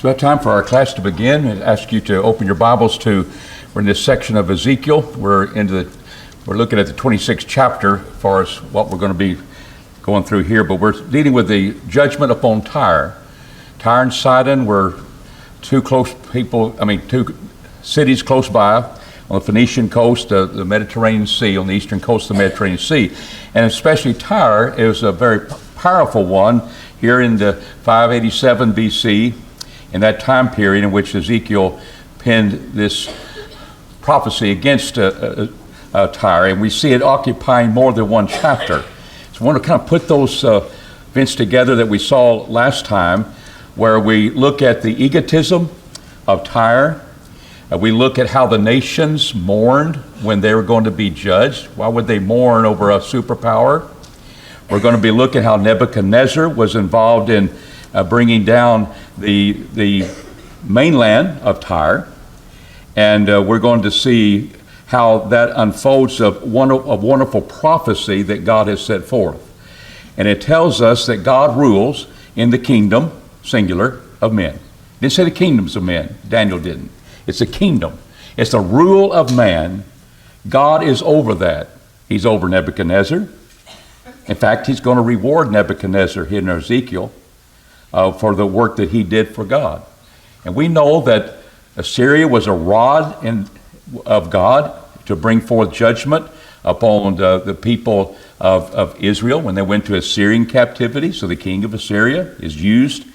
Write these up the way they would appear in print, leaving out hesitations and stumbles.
So we have time for our class to begin. I ask you to open your Bibles we're in this section of Ezekiel. We're looking at the 26th chapter as far as what we're going to be going through here, but we're dealing with the judgment upon Tyre. Tyre and Sidon were two cities close by on the Phoenician coast, the Mediterranean Sea, on the eastern coast of the Mediterranean Sea. And especially Tyre is a very powerful one here in the 587 BC, in that time period in which Ezekiel penned this prophecy against Tyre, and we see it occupying more than one chapter. So I want to kind of put those events together that we saw last time, where we look at the egotism of Tyre. We look at how the nations mourned when they were going to be judged. Why would they mourn over a superpower? We're going to be looking at how Nebuchadnezzar was involved in bringing down the mainland of Tyre, and we're going to see how that unfolds of a wonderful prophecy that God has set forth. And it tells us that God rules in the kingdom, singular, of men. It didn't say the kingdoms of men. Daniel didn't. It's a kingdom. It's the rule of man. God is over that. He's over Nebuchadnezzar. In fact, he's going to reward Nebuchadnezzar here in Ezekiel for the work that he did for God. And we know that Assyria was a rod of God to bring forth judgment upon the people of Israel when they went to Assyrian captivity. So the king of Assyria is used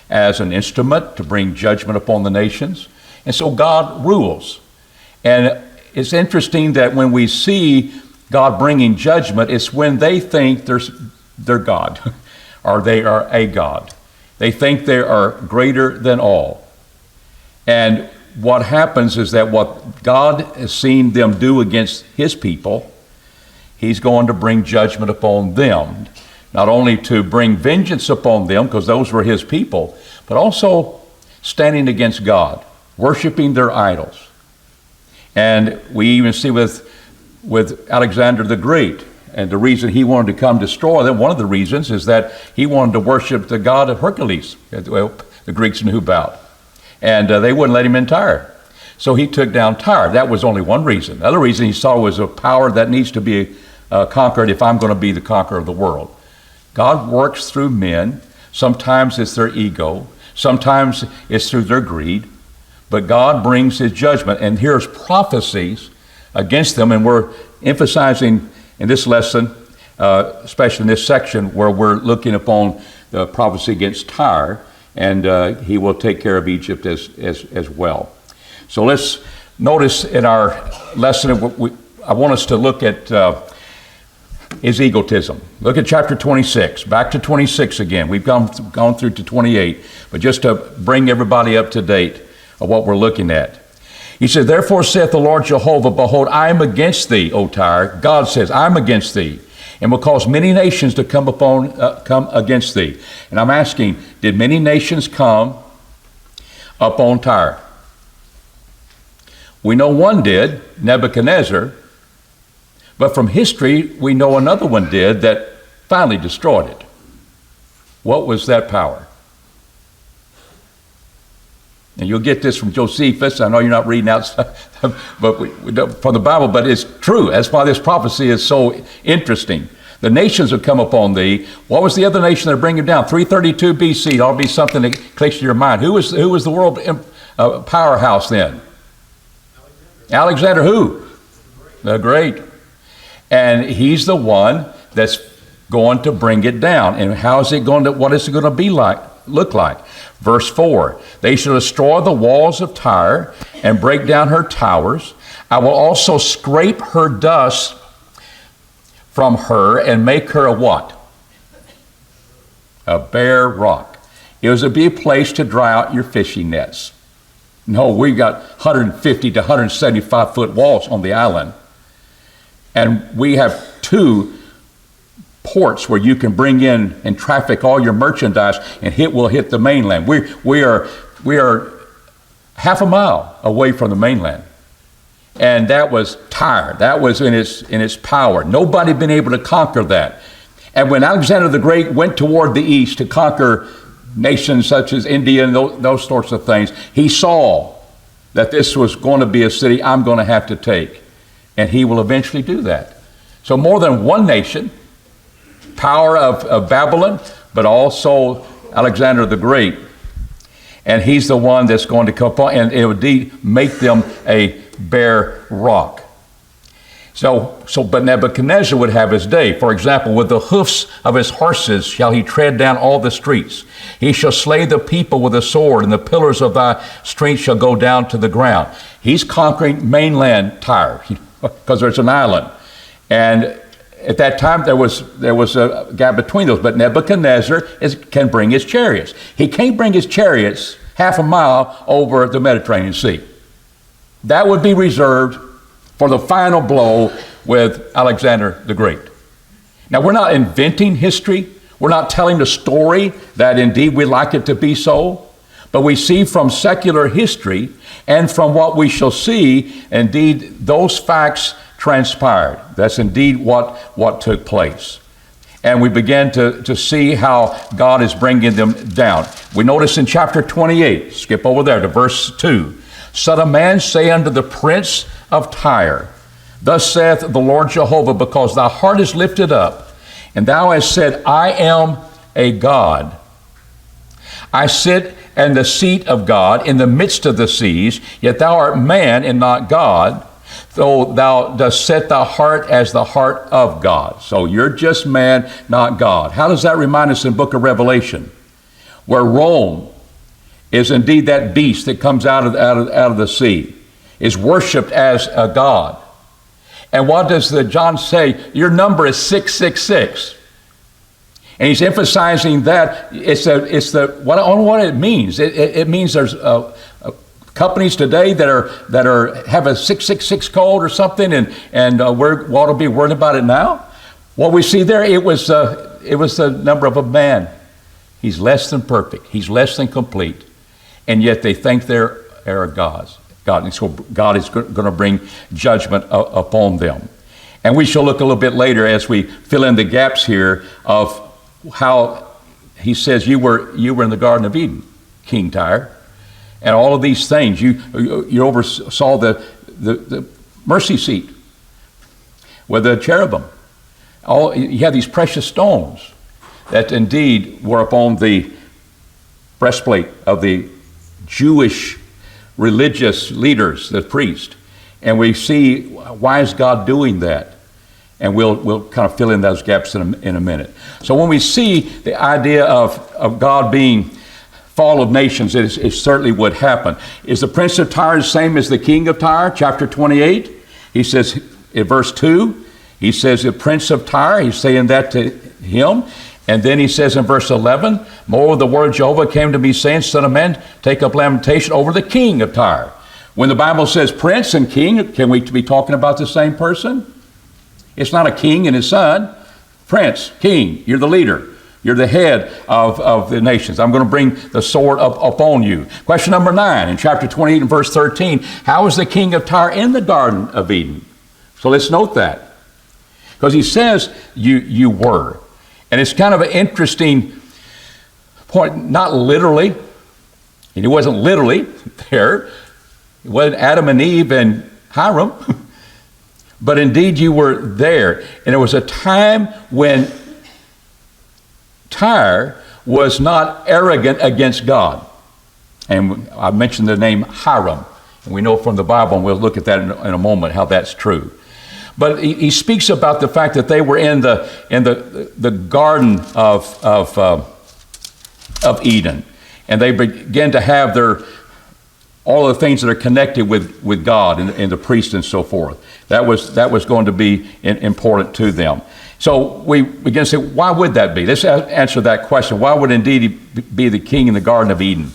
as an instrument to bring judgment upon the nations. And so God rules. And it's interesting that when we see God bringing judgment, it's when they think they're God, or they are a God. They think they are greater than all. And what happens is that what God has seen them do against his people, he's going to bring judgment upon them. Not only to bring vengeance upon them, because those were his people, but also standing against God, worshiping their idols. And we even see with Alexander the Great, and the reason he wanted to come destroy them, one of the reasons is that he wanted to worship the god of Hercules, the Greeks knew about. And they wouldn't let him in Tyre. So he took down Tyre. That was only one reason. The other reason he saw was a power that needs to be conquered if I'm going to be the conqueror of the world. God works through men. Sometimes it's their ego. Sometimes it's through their greed. But God brings his judgment. And here's prophecies against them. And we're emphasizing in this lesson, especially in this section, where we're looking upon the prophecy against Tyre, and he will take care of Egypt as well. So let's notice in our lesson, I want us to look at his egotism. Look at chapter 26, back to 26 again. We've gone through to 28, but just to bring everybody up to date of what we're looking at. He said, "Therefore saith the Lord Jehovah, behold, I am against thee, O Tyre." God says, "I'm against thee, and will cause many nations to come against thee." And I'm asking, did many nations come upon Tyre? We know one did, Nebuchadnezzar, but from history we know another one did that finally destroyed it. What was that power? And you'll get this from Josephus. I know you're not reading out stuff from the Bible, but it's true. That's why this prophecy is so interesting. The nations have come upon thee. What was the other nation that bring him down? 332 BC. That'll be something that clicks to your mind. Who was the world powerhouse then? Alexander who? The Great. And he's the one that's going to bring it down. And what is it going to look like? Verse 4, "They shall destroy the walls of Tyre and break down her towers. I will also scrape her dust from her and make her a what? A bare rock." It was to be a place to dry out your fishing nets. No, we got 150 to 175 foot walls on the island. And we have 2 ports where you can bring in and traffic all your merchandise, and will hit the mainland. We are half a mile away from the mainland. And that was Tyre. That was in its power. Nobody had been able to conquer that. And when Alexander the Great went toward the east to conquer nations such as India and those sorts of things. He saw that this was going to be a city I'm going to have to take. And he will eventually do that. So more than one nation, power of Babylon, but also Alexander the Great. And he's the one that's going to come upon, and it would indeed make them a bare rock. But Nebuchadnezzar would have his day. For example, with the hoofs of his horses shall he tread down all the streets. He shall slay the people with a sword, and the pillars of thy streets shall go down to the ground. He's conquering mainland Tyre, because there's an island. And at that time, there was a gap between those. But Nebuchadnezzar can bring his chariots. He can't bring his chariots half a mile over the Mediterranean Sea. That would be reserved for the final blow with Alexander the Great. Now, we're not inventing history. We're not telling the story that indeed we like it to be so. But we see from secular history and from what we shall see, indeed, those facts transpired. That's indeed what took place. And we begin to see how God is bringing them down. We notice in chapter 28, skip over there to verse 2. Son of man, say unto the prince of Tyre, thus saith the Lord Jehovah, because thy heart is lifted up, and thou hast said, I am a God. I sit in the seat of God in the midst of the seas, yet thou art man and not God, though thou dost set thy heart as the heart of God. So you're just man, not God. How does that remind us in the book of Revelation? Where Rome is indeed that beast that comes out of the sea, is worshiped as a god. And what does John say? Your number is 666. And he's emphasizing that what it means. It means there's companies today that have a 666 code or something, and we ought to be worried about it now. What we see there, it was the number of a man. He's less than perfect. He's less than complete. And yet they think they're gods. And so God is going to bring judgment upon them. And we shall look a little bit later as we fill in the gaps here of how he says you were in the Garden of Eden, King Tyre, and all of these things. You oversaw the mercy seat with the cherubim. You had these precious stones that indeed were upon the breastplate of the Jewish religious leaders, the priest. And we see, why is God doing that? And we'll kind of fill in those gaps in a minute. So when we see the idea of God being fall of nations, it certainly would happen. Is the prince of Tyre the same as the king of Tyre? Chapter 28, he says in verse 2, he says the prince of Tyre, he's saying that to him. And then he says in verse 11, moreover the word of Jehovah came to me, saying, Son of man, take up lamentation over the king of Tyre. When the Bible says prince and king, can we be talking about the same person? It's not a king and his son. Prince, king, you're the leader. You're the head of the nations. I'm going to bring the sword upon you. Question number 9 in chapter 28 and verse 13. How is the king of Tyre in the Garden of Eden? So let's note that. Because he says you were. And it's kind of an interesting point, not literally. And it wasn't literally there. It wasn't Adam and Eve and Hiram. But indeed you were there. And there was a time when Tyre was not arrogant against God. And I mentioned the name Hiram. And we know from the Bible, and we'll look at that in a moment, how that's true. But he speaks about the fact that they were in the garden of Eden. And they began to have all the things that are connected with God and the priest and so forth. That was going to be important to them. So we begin to say, why would that be? Let's answer that question. Why would indeed he be the king in the Garden of Eden?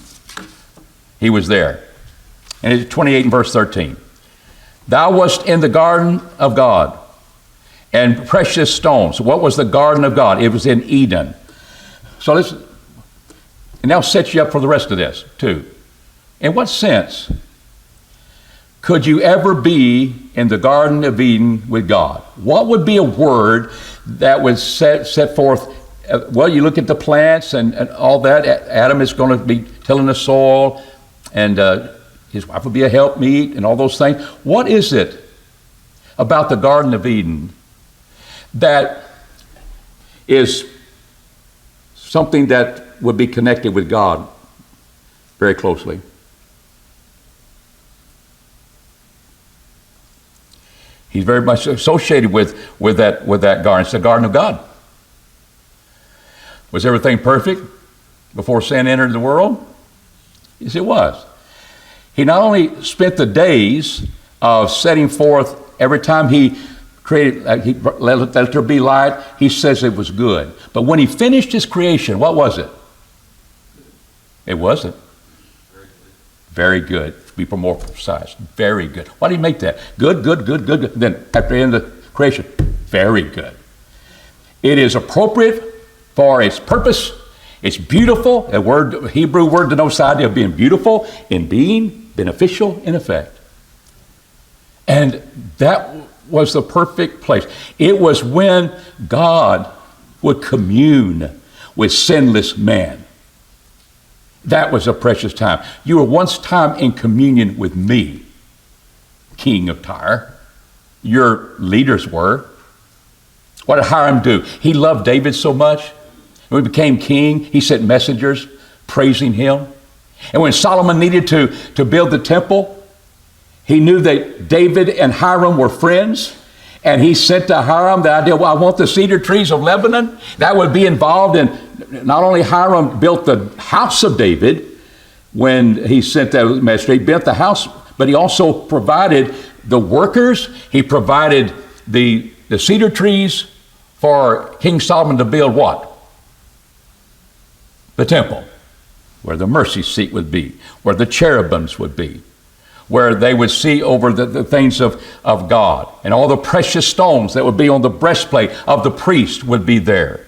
He was there. And it's 28 and verse 13. Thou wast in the garden of God, and precious stones. What was the garden of God? It was in Eden. So and that'll set you up for the rest of this, too. In what sense could you ever be in the Garden of Eden with God? What would be a word that would set forth well, you look at the plants and all that. Adam is going to be tilling the soil, and his wife will be a helpmeet and all those things. What is it about the Garden of Eden that is something that would be connected with God very closely? He's very much associated with that garden. It's the garden of God. Was everything perfect before sin entered the world? Yes, it was. He not only spent the days of setting forth every time he created, he let there be light, he says it was good. But when he finished his creation, what was it? It wasn't. Very good. To be more precise. Very good. Why did he make that? Good. Then after the end of creation, very good. It is appropriate for its purpose. It's beautiful. A Hebrew word denotes the idea of being beautiful in being, beneficial in effect. And that was the perfect place. It was when God would commune with sinless man. That was a precious time. You were once time in communion with me, King of Tyre. Your leaders were. What did Hiram do? He loved David so much. When he became king, he sent messengers praising him. And when Solomon needed to build the temple, he knew that David and Hiram were friends. And he sent to Hiram the idea, well, I want the cedar trees of Lebanon. That would be involved in, not only Hiram built the house of David when he sent that message, he built the house, but he also provided the workers. He provided the cedar trees for King Solomon to build what? The temple, where the mercy seat would be, where the cherubims would be, where they would see over the things of God, and all the precious stones that would be on the breastplate of the priest would be there.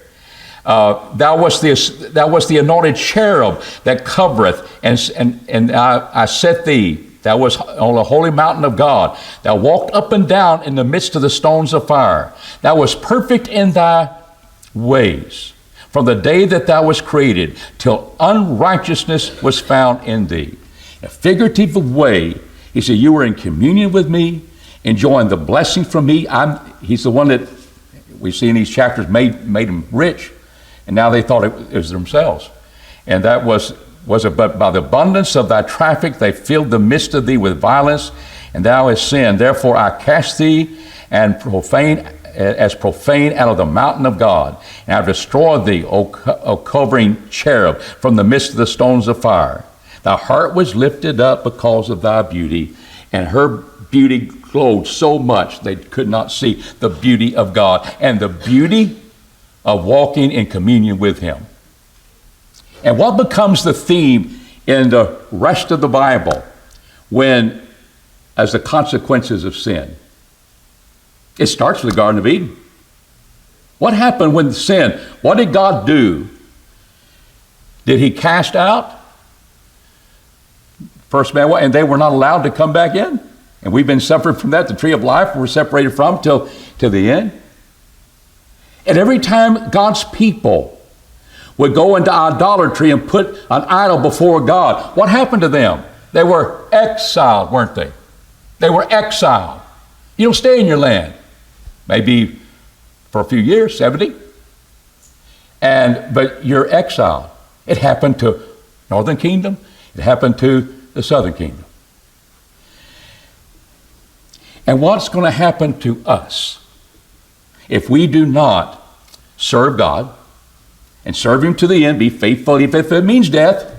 That was the anointed cherub that covereth, and I set thee. That was on the holy mountain of God. Thou walked up and down in the midst of the stones of fire. Thou was perfect in thy ways, from the day that thou was created, till unrighteousness was found in thee. In a figurative way, he said, you were in communion with me, enjoying the blessing from me. He's the one that we see in these chapters made him rich, and now they thought it was themselves. And that was it, but by the abundance of thy traffic they filled the midst of thee with violence, and thou hast sinned. Therefore I cast thee and profane out of the mountain of God, and I have destroyed thee, O covering cherub, from the midst of the stones of fire. Thy heart was lifted up because of thy beauty, and her beauty glowed so much they could not see the beauty of God and the beauty of walking in communion with him. And what becomes the theme in the rest of the Bible as the consequences of sin? It starts with the Garden of Eden. What happened when sin? What did God do? Did he cast out first man, and they were not allowed to come back in? And we've been suffering from that. The tree of life we're separated from till the end. And every time God's people would go into idolatry and put an idol before God, what happened to them? They were exiled, weren't they? They were exiled. You don't stay in your land. Maybe for a few years, 70. But you're exiled. It happened to Northern Kingdom. It happened to the Southern Kingdom. And what's going to happen to us if we do not serve God and serve him to the end, be faithful if it means death,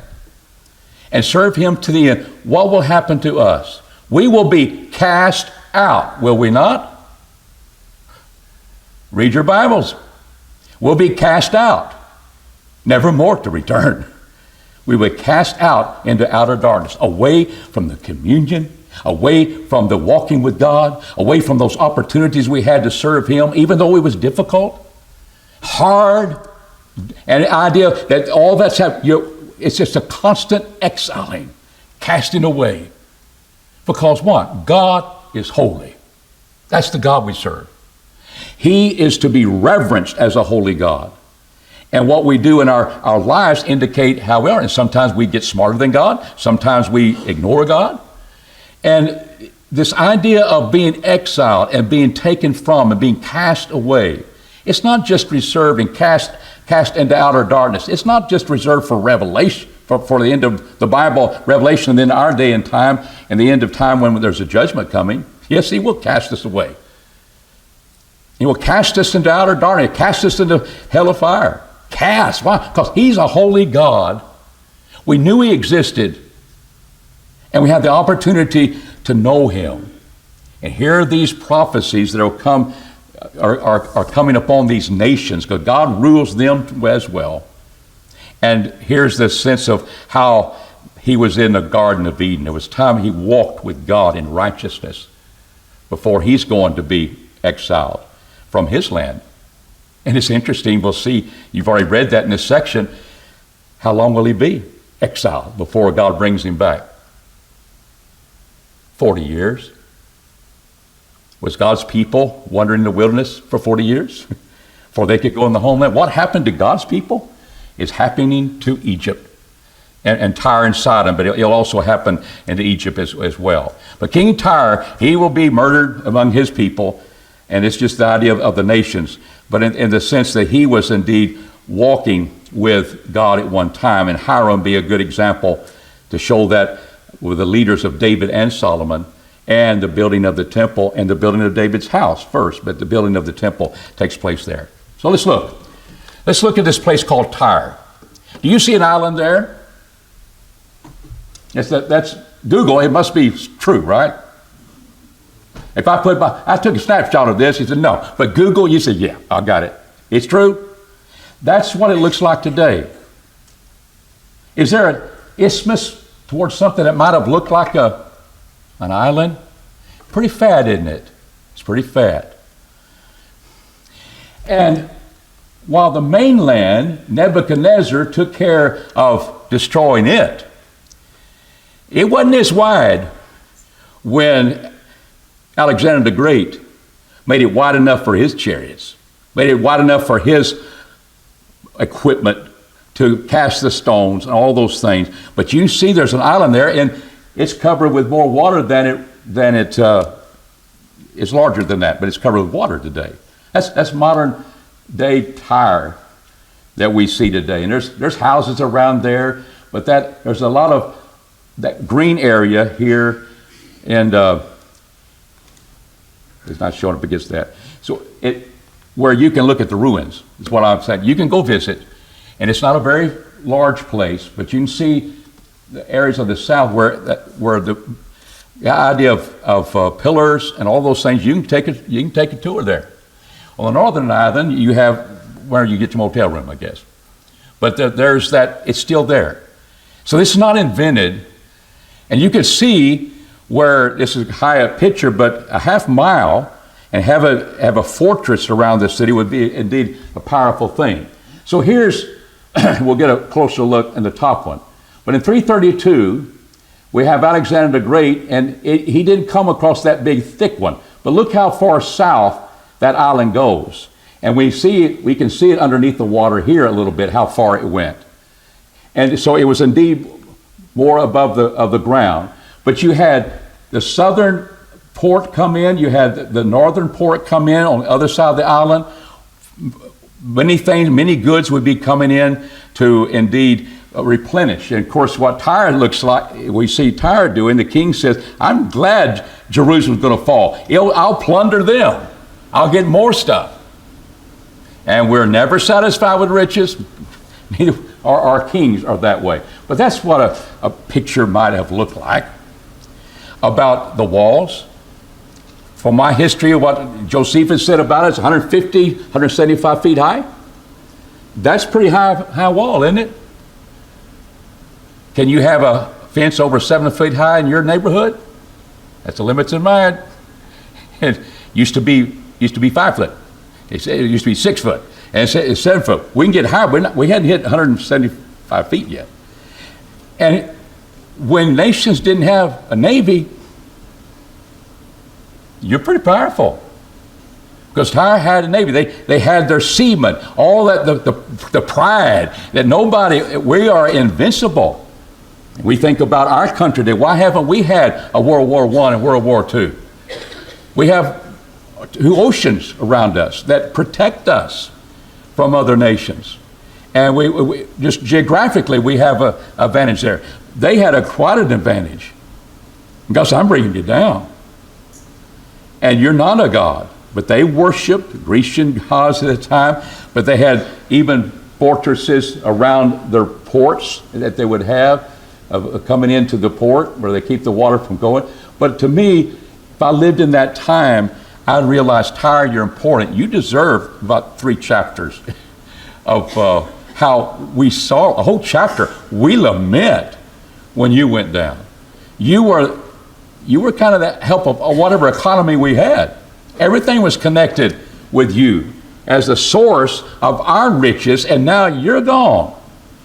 and serve him to the end? What will happen to us? We will be cast out, will we not? Read your Bibles. We'll be cast out, never more to return. We were cast out into outer darkness, away from the communion, away from the walking with God, away from those opportunities we had to serve him, even though it was difficult, hard, and the idea that all that's happening, it's just a constant exiling, casting away. Because what? God is holy. That's the God we serve. He is to be reverenced as a holy God. And what we do in our lives indicate how we are. And sometimes we get smarter than God. Sometimes we ignore God. And this idea of being exiled and being taken from and being cast away, it's not just reserved and cast into outer darkness. It's not just reserved for Revelation, for the end of the Bible, Revelation, and then our day and time, and the end of time when there's a judgment coming. Yes, He will cast us away. He will cast us into outer darkness, cast us into hell of fire. Cast. Why? Because He's a holy God. We knew He existed, and we had the opportunity to know Him. And here are these prophecies that are coming upon these nations, because God rules them as well. And here's the sense of how He was in the Garden of Eden. It was time He walked with God in righteousness before He's going to be exiled from His land. And it's interesting, we'll see, you've already read that in this section, how long will He be exiled before God brings Him back? 40 years. Was God's people wandering in the wilderness for 40 years before they could go in the homeland? What happened to God's people is happening to Egypt and Tyre and Sidon, but it'll also happen into Egypt as well. But King Tyre, he will be murdered among his people, and it's just the idea of the nations, but in the sense that he was indeed walking with God at one time, and Hiram be a good example to show that with the leaders of David and Solomon, and the building of the temple and the building of David's house first, but the building of the temple takes place there. So let's look. Let's look at this place called Tyre. Do you see an island there? That's Google. It must be true, right? If I took a snapshot of this, you said no. But Google, you said, yeah, I got it. It's true. That's what it looks like today. Is there an isthmus towards something that might have looked like an island? Pretty fat, isn't it? It's pretty fat. And while the mainland, Nebuchadnezzar took care of destroying it, it wasn't as wide when Alexander the Great made it wide enough for his chariots, made it wide enough for his equipment to cast the stones and all those things. But you see there's an island there, and it's covered with more water than it is larger than that, but it's covered with water today. That's modern day Tyre that we see today. And there's houses around there, but there's a lot of that green area here, and it's not showing up against that. So where you can look at the ruins is what I'm saying. You can go visit, and it's not a very large place, but you can see the areas of the south where the idea of pillars and all those things. You can take a tour there. On the northern island, you have where you get your motel room, I guess. But there's that. It's still there. So this is not invented, and you can see where this is a high up picture, but a half mile and have a fortress around the city would be indeed a powerful thing. So here's we'll get a closer look in the top one. But in 332, we have Alexander the Great, and he didn't come across that big, thick one. But look how far south that island goes. And we can see it underneath the water here a little bit, how far it went. And so it was indeed more above the ground. But you had the southern port come in, you had the northern port come in on the other side of the island. Many goods would be coming in to indeed replenish. And of course, what Tyre looks like, we see Tyre doing, the king says, I'm glad Jerusalem's going to fall. I'll plunder them. I'll get more stuff. And we're never satisfied with riches. Neither our kings are that way. But that's what a picture might have looked like. About the walls. From my history of what Josephus said about it, it's 150, 175 feet high. That's pretty high wall, isn't it? Can you have a fence over 7 feet high in your neighborhood? That's the limits in mine. It used to be 5 foot. It used to be 6 foot, and it's 7 foot. We can get higher, but we hadn't hit 175 feet yet. And when nations didn't have a navy, you're pretty powerful. Because Tyre had a navy. They had their seamen, all that, the pride that nobody, we are invincible. We think about our country today. Why haven't we had a World War I and World War II? We have 2 oceans around us that protect us from other nations. And we just geographically, we have an advantage there. They had quite an advantage. Because I'm bringing you down. And you're not a god. But they worshipped Grecian gods at the time. But they had even fortresses around their ports that they would have coming into the port where they keep the water from going. But to me, if I lived in that time, I'd realize, Tyre, you're important. You deserve about 3 chapters of how we saw a whole chapter. We lament when you went down. You were kind of that help of whatever economy we had. Everything was connected with you as the source of our riches, and now you're gone.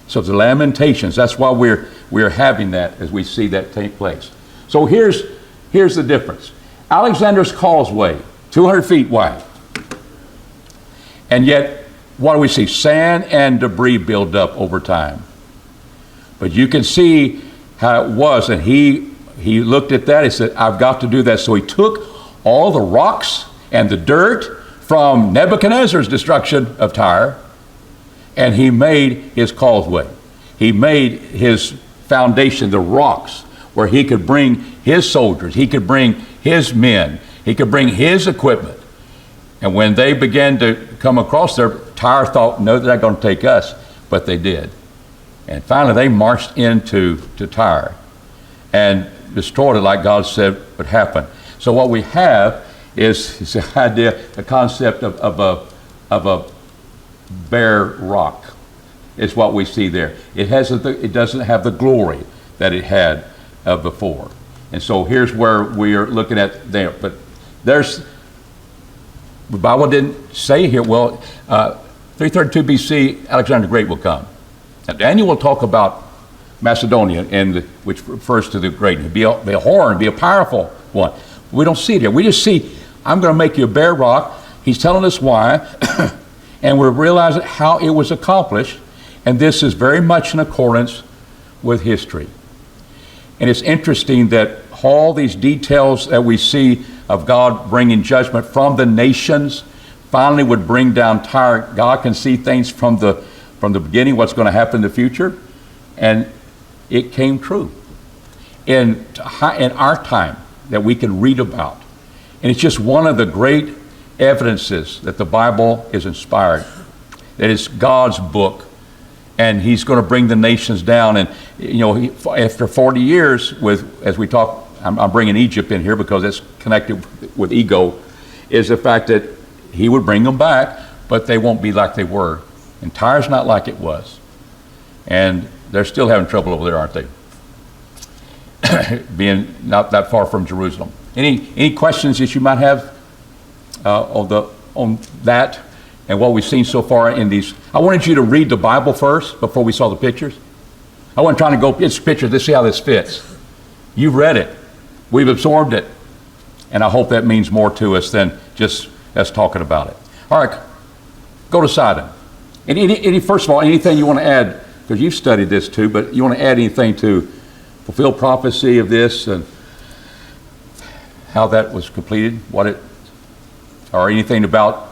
So the Lamentations, that's why we're having that as we see that take place. So here's the difference. Alexander's Causeway, 200 feet wide. And yet, what do we see? Sand and debris build up over time. But you can see how it was, and he looked at that, he said, I've got to do that. So he took all the rocks and the dirt from Nebuchadnezzar's destruction of Tyre, and he made his causeway. He made his foundation, the rocks, where he could bring his soldiers, he could bring his men, he could bring his equipment. And when they began to come across there, Tyre thought, no, they're not going to take us, but they did. And finally they marched into Tyre and destroyed it like God said would happen. So what we have is the idea, the concept of a bare rock is what we see there. It doesn't have the glory that it had before. And so here's where we are looking at there. But the Bible didn't say here, 332 BC, Alexander the Great will come. Now Daniel will talk about Macedonia, which refers to the great. Be a horn, be a powerful one. We don't see it here. We just see, I'm going to make you a bare rock. He's telling us why, and we're realizing how it was accomplished. And this is very much in accordance with history. And it's interesting that all these details that we see of God bringing judgment from the nations finally would bring down Tyre. God can see things from the beginning, what's going to happen in the future, and it came true in our time that we can read about. And it's just one of the great evidences that the Bible is inspired, that it's God's book, and he's going to bring the nations down. And after 40 years as we talk, I'm bringing Egypt in here because it's connected with ego, is the fact that he would bring them back, but they won't be like they were. And Tyre's not like it was. And they're still having trouble over there, aren't they? Being not that far from Jerusalem. Any questions that you might have on that and what we've seen so far in these? I wanted you to read the Bible first before we saw the pictures. I wasn't trying to go into pictures to see how this fits. You've read it. We've absorbed it. And I hope that means more to us than just us talking about it. All right, go to Sidon. First of all, anything you want to add, because you've studied this too, but you want to add anything to fulfill prophecy of this and how that was completed, or anything about,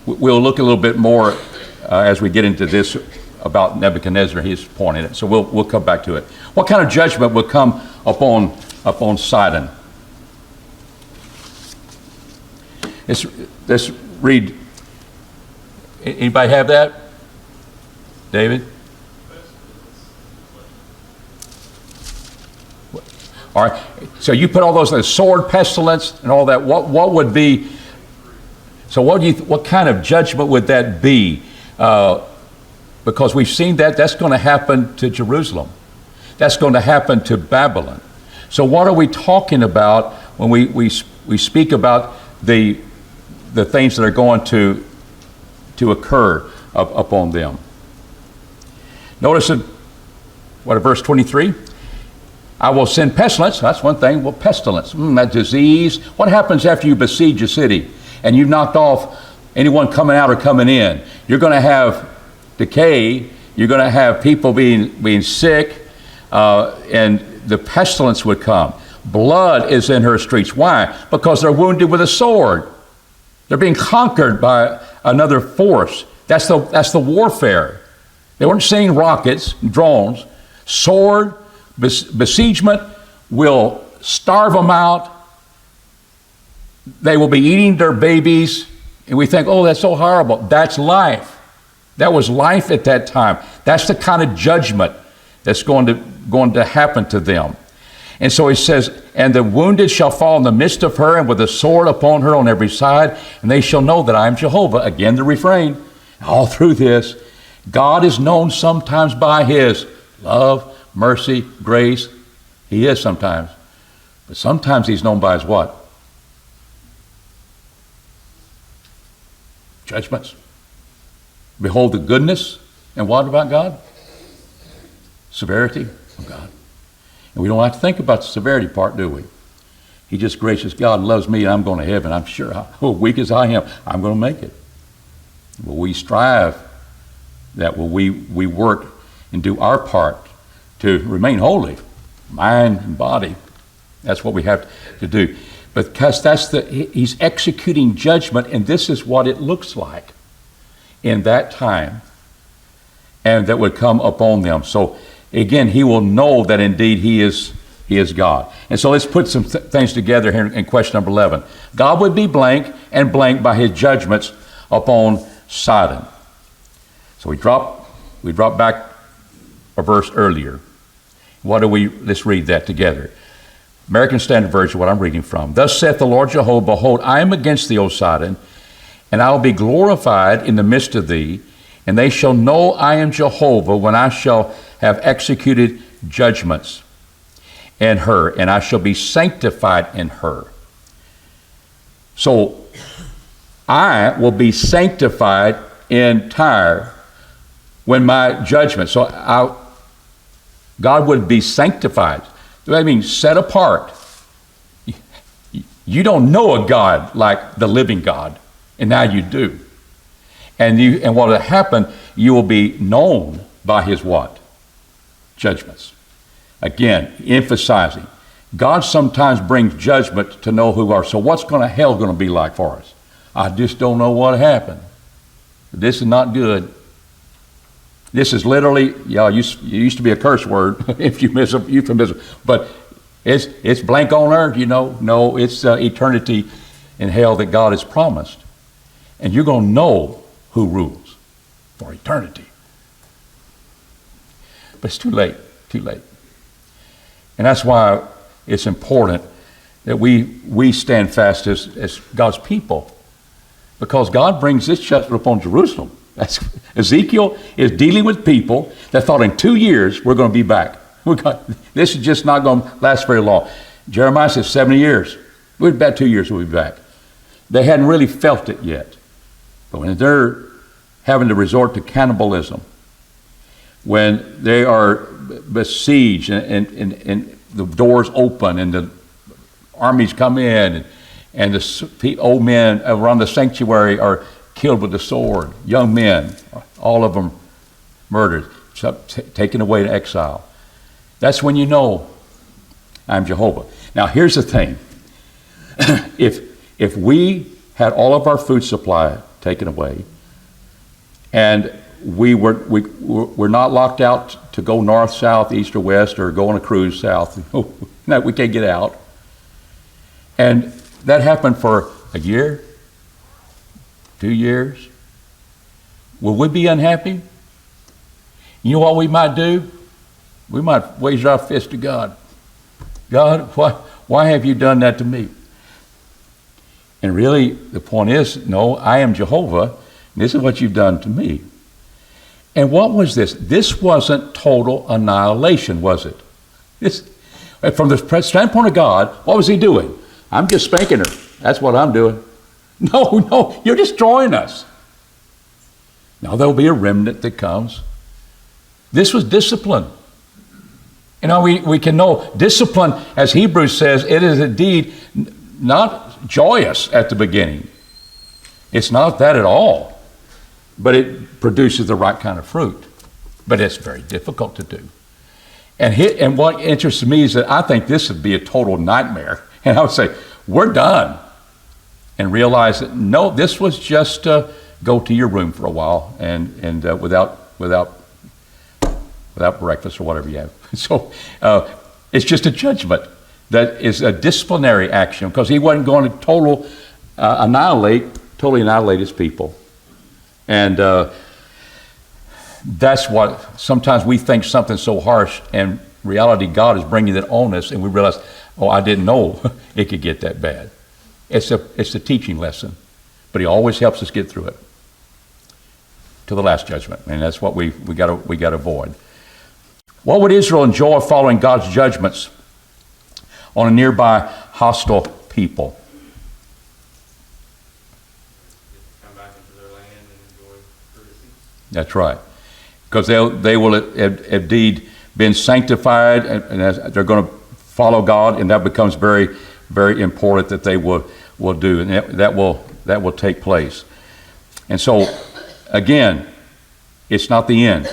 we'll look a little bit more as we get into this about Nebuchadnezzar, his point in it. So we'll come back to it. What kind of judgment will come upon Sidon? Let's read. Anybody have that? David? All right. So you put all those, the sword, pestilence, and all that. What would be? So what kind of judgment would that be? Because we've seen that's going to happen to Jerusalem. That's going to happen to Babylon. So what are we talking about when we speak about the things that are going to occur upon them? Notice verse 23. I will send pestilence. That's one thing. Well, pestilence, that disease. What happens after you besiege a city and you've knocked off anyone coming out or coming in? You're going to have decay. You're going to have people being sick, and the pestilence would come. Blood is in her streets. Why? Because they're wounded with a sword. They're being conquered by another force. That's the warfare. They weren't seeing rockets, drones. Sword, besiegement will starve them out. They will be eating their babies. And we think, oh, that's so horrible. That's life. That was life at that time. That's the kind of judgment that's going to happen to them. And so he says, and the wounded shall fall in the midst of her, and with a sword upon her on every side, and they shall know that I am Jehovah. Again, the refrain. All through this, God is known sometimes by his love, mercy, grace. He is sometimes. But sometimes he's known by his what? Judgments. Behold the goodness, and what about God? Severity of God. And we don't have to think about the severity part, do we? He just gracious God loves me, and I'm going to heaven. I'm sure, weak as I am, I'm going to make it. Will we strive that? Will we work and do our part to remain holy, mind and body? That's what we have to do. Because he's executing judgment, and this is what it looks like in that time, and that would come upon them. So again, he will know that indeed he is God. And so let's put some things together here in question number 11. God would be blank and blank by his judgments upon Sidon. So we drop back a verse earlier. Let's read that together. American Standard Version, what I'm reading from. Thus saith the Lord Jehovah, behold, I am against thee, O Sidon, and I will be glorified in the midst of thee, and they shall know I am Jehovah when I shall have executed judgments in her, and I shall be sanctified in her. So I will be sanctified in Tyre when my judgment. So God would be sanctified. That means set apart. You don't know a God like the living God, and now you do. And what will happen, you will be known by his what? Judgments. Again, emphasizing, God sometimes brings judgment to know who we are. So what's hell going to be like for us? I just don't know what happened. This is not good. This is literally, it used to be a curse word if you miss a euphemism, but it's blank on earth, No, it's eternity in hell that God has promised. And you're going to know who rules for eternity. But it's too late. And that's why it's important that we stand fast as God's people, because God brings this judgment upon Jerusalem. Ezekiel is dealing with people that thought in 2 years we're going to be back. This is just not going to last very long. Jeremiah says 70 years. We're about 2 years we'll be back. They hadn't really felt it yet. But when they're having to resort to cannibalism, when they are besieged and the doors open and the armies come in and the old men around the sanctuary are killed with the sword, young men, all of them murdered, taken away to exile. That's when you know I'm Jehovah. Now here's the thing. If we had all of our food supply taken away, and we're not locked out to go north, south, east, or west, or go on a cruise south. No, we can't get out. And that happened for a year, 2 years. Will we be unhappy? You know what we might do? We might raise our fist to God. God, why have you done that to me? And really, the point is, no, I am Jehovah. This is what you've done to me. And what was this? This wasn't total annihilation, was it? From the standpoint of God, what was he doing? I'm just spanking her. That's what I'm doing. No, you're destroying us. Now there'll be a remnant that comes. This was discipline. We can know discipline, as Hebrews says, it is indeed not joyous at the beginning. It's not that at all. But it produces the right kind of fruit. But it's very difficult to do. And what interests me is that I think this would be a total nightmare. And I would say, we're done. And realize that, no, this was just go to your room for a while and without breakfast or whatever you have. So it's just a judgment that is a disciplinary action, because he wasn't going to totally annihilate his people. And that's what sometimes we think something so harsh, and reality, God is bringing it on us, and we realize, oh, I didn't know it could get that bad. It's a teaching lesson, but he always helps us get through it to the last judgment, and that's what we got to avoid. What would Israel enjoy following God's judgments on a nearby hostile people? Come back into their land and enjoy courtesy. That's right, because they will have indeed been sanctified, and they're going to follow God, and that becomes very, very important that they will do, and that will take place. And so, again, it's not the end,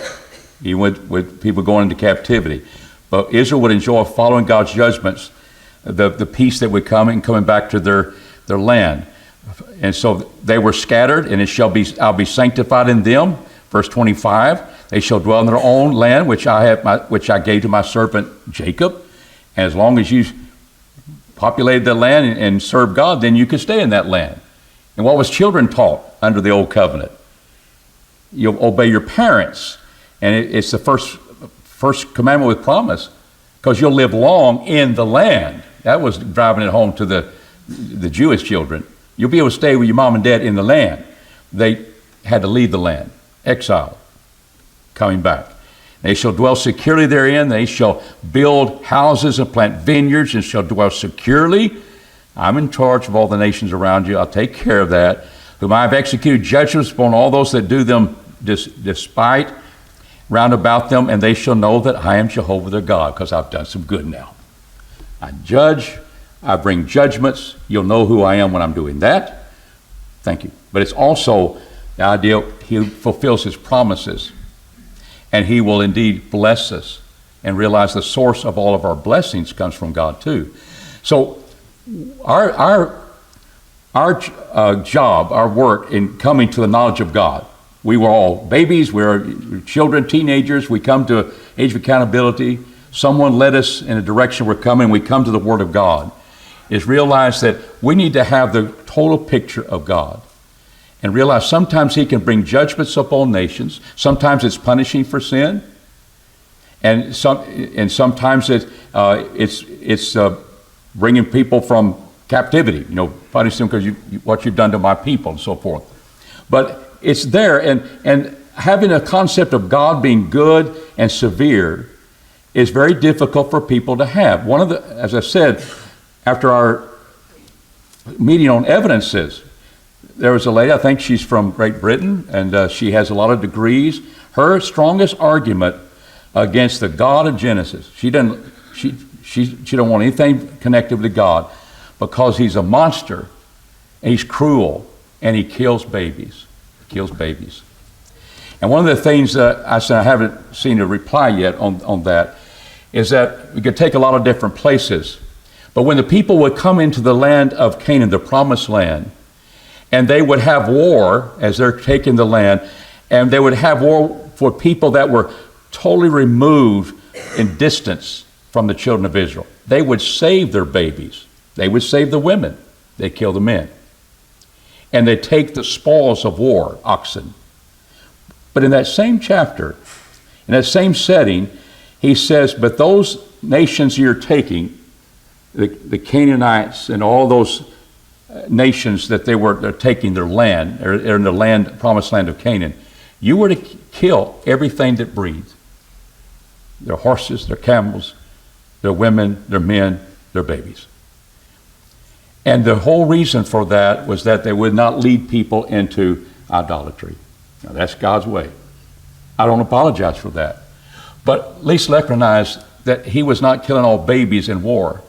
even with people going into captivity. But Israel would enjoy following God's judgments, the peace that would come and coming back to their land. And so they were scattered, and I'll be sanctified in them. Verse 25, they shall dwell in their own land, which I gave to my servant Jacob. And as long as you populated the land and served God, then you could stay in that land. And what was children taught under the old covenant? You'll obey your parents. And it's the first commandment with promise, because you'll live long in the land. That was driving it home to the Jewish children. You'll be able to stay with your mom and dad in the land. They had to leave the land, exile, coming back. They shall dwell securely therein. They shall build houses and plant vineyards and shall dwell securely. I'm in charge of all the nations around you. I'll take care of that. Whom I have executed judgments upon all those that do them despite round about them, and they shall know that I am Jehovah their God, because I've done some good now. I judge, I bring judgments. You'll know who I am when I'm doing that. Thank you. But it's also the idea he fulfills his promises, and he will indeed bless us, and realize the source of all of our blessings comes from God too. So our job, our work in coming to the knowledge of God, we were all babies, we were children, teenagers, we come to age of accountability, someone led us in a direction we're coming, we come to the Word of God, is realize that we need to have the total picture of God, and realize sometimes he can bring judgments upon nations, sometimes it's punishing for sin, and sometimes it's bringing people from captivity, punishing them because what you've done to my people and so forth. But it's there, and having a concept of God being good and severe is very difficult for people to have. As I said, after our meeting on evidences, there was a lady, I think she's from Great Britain, and she has a lot of degrees. Her strongest argument against the God of Genesis, she don't want anything connected with God, because he's a monster, and he's cruel, and he kills babies. And one of the things that I said, I haven't seen a reply yet on that, is that we could take a lot of different places. But when the people would come into the land of Canaan, the promised land, and they would have war as they're taking the land, and they would have war for people that were totally removed in distance from the children of Israel. They would save their babies. They would save the women. They'd kill the men. And they take the spoils of war, oxen. But in that same chapter, in that same setting, he says, but those nations you're taking, the Canaanites and all those nations that they're taking their land, they're in the promised land of Canaan, you were to kill everything that breathes. Their horses, their camels, their women, their men, their babies. And the whole reason for that was that they would not lead people into idolatry. Now, that's God's way. I don't apologize for that. But at least recognize that he was not killing all babies in war.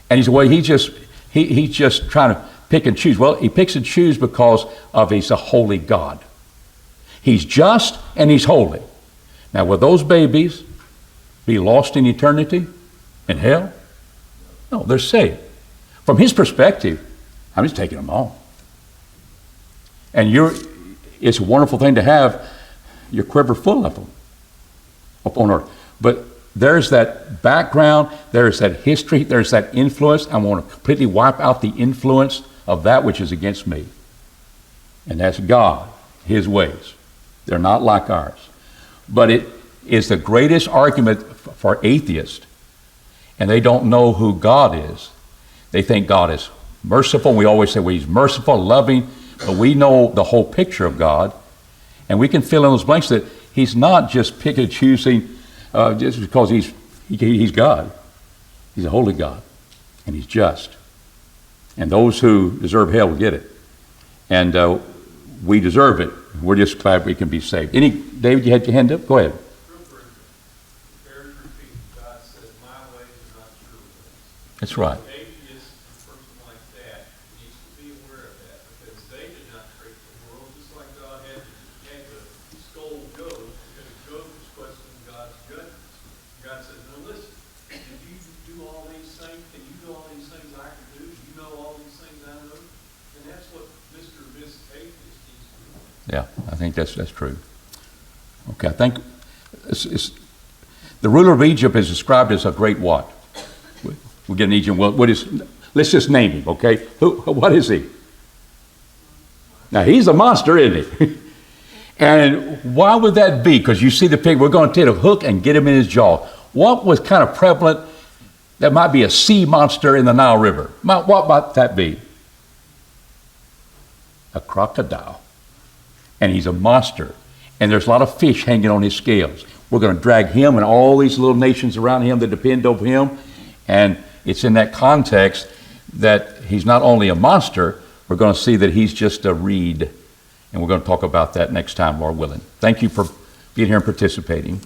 And he said, well, he's just trying to pick and choose. Well, he picks and chooses because of he's a holy God. He's just and he's holy. Now, will those babies be lost in eternity in hell? No, they're saved. From his perspective, I'm just taking them all. And it's a wonderful thing to have your quiver full of them up on earth. But there's that background, there's that history, there's that influence. I want to completely wipe out the influence of that which is against me. And that's God, his ways. They're not like ours. But it is the greatest argument for atheists. And they don't know who God is. They think God is merciful. We always say, well, he's merciful, loving. But we know the whole picture of God. And we can fill in those blanks that he's not just picking and choosing just because he's God. He's a holy God. And he's just. And those who deserve hell will get it. And we deserve it. We're just glad we can be saved. David, you had your hand up? Go ahead. Real briefly, very repeat, God says, my ways are not your ways. That's right. An atheist, a person like that, needs to be aware of that because they did not create the world, just like God had to scold Job because Job was questioning God's judgments. God said, no, listen, if you do all these things, can you do all these things I can do? Do you know all these things I know? And that's what Mr. or Miss Atheist needs to do. Yeah, I think that's true. Okay, I think the ruler of Egypt is described as a great what? We'll get an Egypt. Let's just name him, okay? What is he? Now, he's a monster, isn't he? And why would that be? Because you see the pig, we're going to take a hook and get him in his jaw. What was kind of prevalent? That might be a sea monster in the Nile River. What might that be? A crocodile. And he's a monster. And there's a lot of fish hanging on his scales. We're going to drag him and all these little nations around him that depend on him. And it's in that context that he's not only a monster, we're going to see that he's just a reed. And we're going to talk about that next time, Lord willing. Thank you for being here and participating.